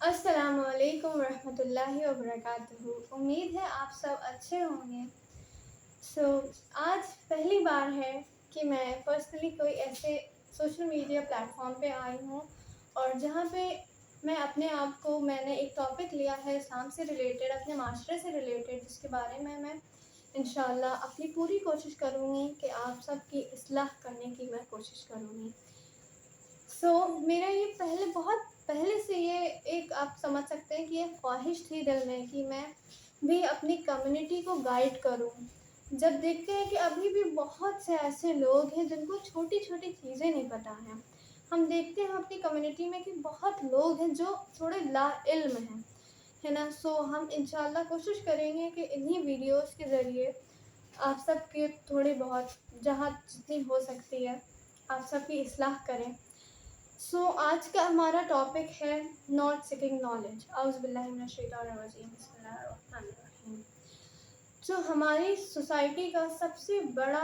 अस्सलाम वालेकुम रहमतुल्लाहि व बरकातुहू। उम्मीद है आप सब अच्छे होंगे। आज पहली बार है कि मैं पर्सनली कोई ऐसे सोशल मीडिया प्लेटफॉर्म पे आई हूँ और जहाँ पे मैंने एक टॉपिक लिया है इस्लाम से रिलेटेड, अपने माशरे से रिलेटेड, जिसके बारे में मैं इंशाअल्लाह अपनी पूरी कोशिश करूँगी कि आप सब की इस्लाह करने की मैं कोशिश करूँगी। मेरा ये बहुत पहले से ये एक, आप समझ सकते हैं कि ये ख्वाहिश थी दिल में कि मैं भी अपनी कम्युनिटी को गाइड करूं। जब देखते हैं कि अभी भी बहुत से ऐसे लोग हैं जिनको छोटी छोटी चीज़ें नहीं पता हैं। हम देखते हैं अपनी कम्युनिटी में कि बहुत लोग हैं जो थोड़े ला इल्म हैं, है ना। हम इंशाल्लाह कोशिश करेंगे कि इन्हीं वीडियोस के ज़रिए आप सब के थोड़े बहुत, जहाँ जितनी हो सकती है, आप सब की इस्लाह करें। आज का हमारा टॉपिक है नॉट सीकिंग नॉलेज। औज़ुबिल्लाहि मिनश शैतानिर रजीम, बिस्मिल्लाहिर रहमानिर रहीम। जो हमारी सोसाइटी का सबसे बड़ा,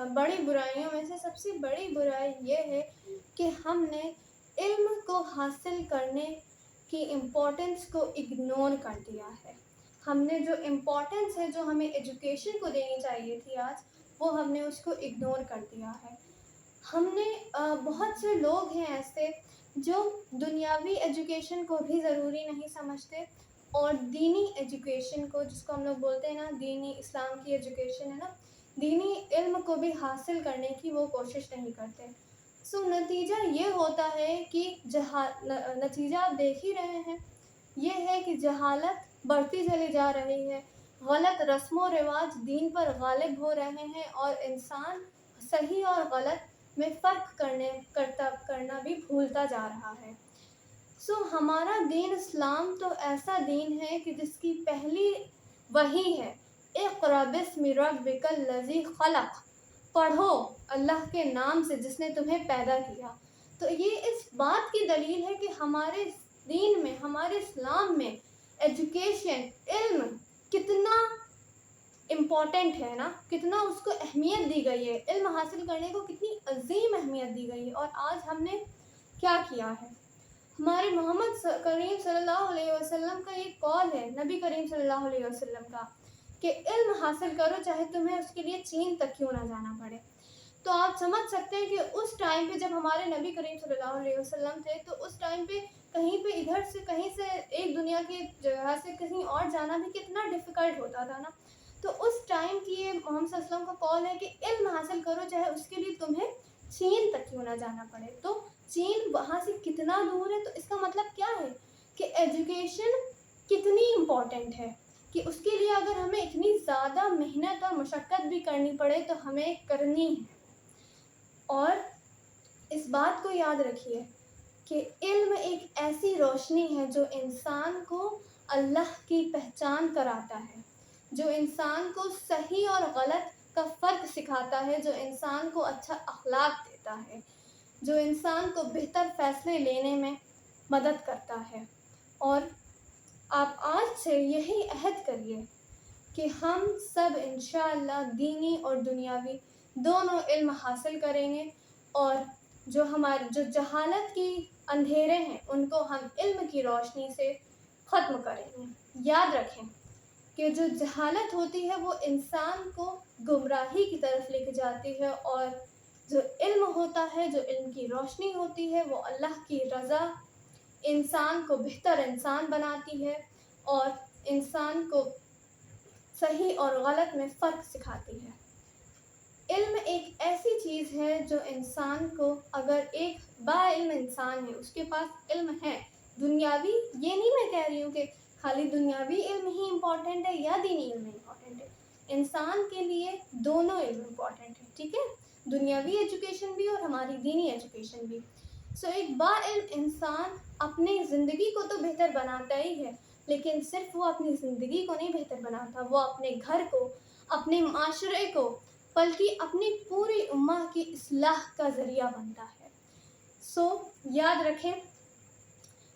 बड़ी बुराइयों में से सबसे बड़ी बुराई ये है कि हमने इल्म को हासिल करने की इम्पोर्टेंस को इग्नोर कर दिया है। हमने जो इम्पोर्टेंस है, जो हमें एजुकेशन को देनी चाहिए थी आज, वो हमने उसको इग्नोर कर दिया है। हमने बहुत से लोग हैं ऐसे जो दुनियावी एजुकेशन को भी ज़रूरी नहीं समझते और दीनी एजुकेशन को, जिसको हम लोग बोलते हैं ना, दीनी इस्लाम की एजुकेशन है ना, दीनी इल्म को भी हासिल करने की वो कोशिश नहीं करते। नतीजा ये होता है कि नतीजा आप देख ही रहे हैं, ये है कि जहालत बढ़ती चली जा रही है, गलत रस्म व रिवाज दीन पर गालिब हो रहे हैं और इंसान सही और गलत में फ़र्क करना भी भूलता जा रहा है। हमारा दीन इस्लाम तो ऐसा दीन है कि जिसकी पहली वही है, इक़रा बिस्मि रब्बिकल लज़ी खलक़, पढ़ो अल्लाह के नाम से जिसने तुम्हें पैदा किया। तो ये इस बात की दलील है कि हमारे दीन में, हमारे इस्लाम में एजुकेशन, इल्म कितना इम्पॉर्टेंट है ना, कितना उसको अहमियत दी गई है, इल्म हासिल करने को कितनी अजीम अहमियत दी गई है। और आज हमने क्या किया है, हमारे मोहम्मद करीम सल्लल्लाहु अलैहि वसल्लम का ये कॉल है, नबी करीम सल्लल्लाहु अलैहि वसल्लम का, कि इल्म हासिल करो चाहे तुम्हें उसके लिए चीन तक क्यों ना जाना पड़े। तो आप समझ सकते हैं कि उस टाइम पे जब हमारे नबी करीम सल्लल्लाहु अलैहि वसल्लम थे, तो उस टाइम पे कहीं पे इधर से कहीं से, एक दुनिया की जगह से कहीं और जाना भी कितना डिफ़िकल्ट होता था ना। तो उस टाइम की ये मोहम्मद सल्लल्लाहु अलैहि वसल्लम का कॉल है कि इल्म हासिल करो चाहे उसके लिए तुम्हें चीन तक क्यों ना जाना पड़े। तो चीन वहाँ से कितना दूर है, तो इसका मतलब क्या है कि एजुकेशन कितनी इम्पोर्टेंट है, कि उसके लिए अगर हमें इतनी ज़्यादा मेहनत और मशक्क़त भी करनी पड़े तो हमें करनी है। और इस बात को याद रखिए कि इल्म एक ऐसी रोशनी है जो इंसान को अल्लाह की पहचान कराता है, जो इंसान को सही और गलत का फ़र्क सिखाता है, जो इंसान को अच्छा अखलाक देता है, जो इंसान को बेहतर फ़ैसले लेने में मदद करता है। और आप आज से यही अहद करिए कि हम सब इंशाअल्लाह दीनी और दुनियावी दोनों इल्म हासिल करेंगे और जो जहालत की अंधेरे हैं उनको हम इल्म की रोशनी से ख़त्म करेंगे। याद रखें कि जो जहालत होती है वो इंसान को गुमराही की तरफ लेके जाती है, और जो इल्म होता है, जो इल्म की रोशनी होती है, वो अल्लाह की रज़ा इंसान को बेहतर इंसान बनाती है और इंसान को सही और गलत में फ़र्क सिखाती है। इल्म एक ऐसी चीज़ है जो इंसान को, अगर एक बाइल्म इंसान है, उसके पास इल्म है दुनियावी, ये नहीं मैं कह रही हूँ कि खाली दुनियावी इल्म ही इम्पॉर्टेंट है या दीनी इल्म इम्पॉर्टेंट है, इंसान के लिए दोनों इल्म इम्पॉर्टेंट है, ठीक है, दुनियावी एजुकेशन भी और हमारी दीनी एजुकेशन भी। एक बाइल्म इंसान अपनी ज़िंदगी को तो बेहतर बनाता ही है, लेकिन सिर्फ वो अपनी ज़िंदगी को नहीं बेहतर बनाता, वो अपने घर को, अपने माशरे को, बल्कि अपनी पूरी उम्मा की इस्लाह का ज़रिया बनता है। याद रखें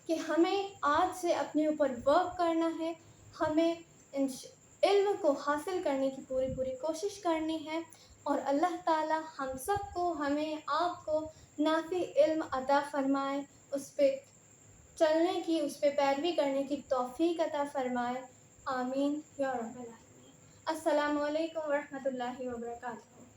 कि हमें आज से अपने ऊपर वर्क करना है, हमें इल्म को हासिल करने की पूरी पूरी कोशिश करनी है, और अल्लाह ताला हम सबको, हमें, आपको नाफ़ी इल्म अता फ़रमाए, उस पे چلنے کی، اس پہ پیروی کرنے کی توفیق عطا فرمائے، آمین یا رب العالمین۔ السلام علیکم ورحمۃ اللہ وبرکاتہ۔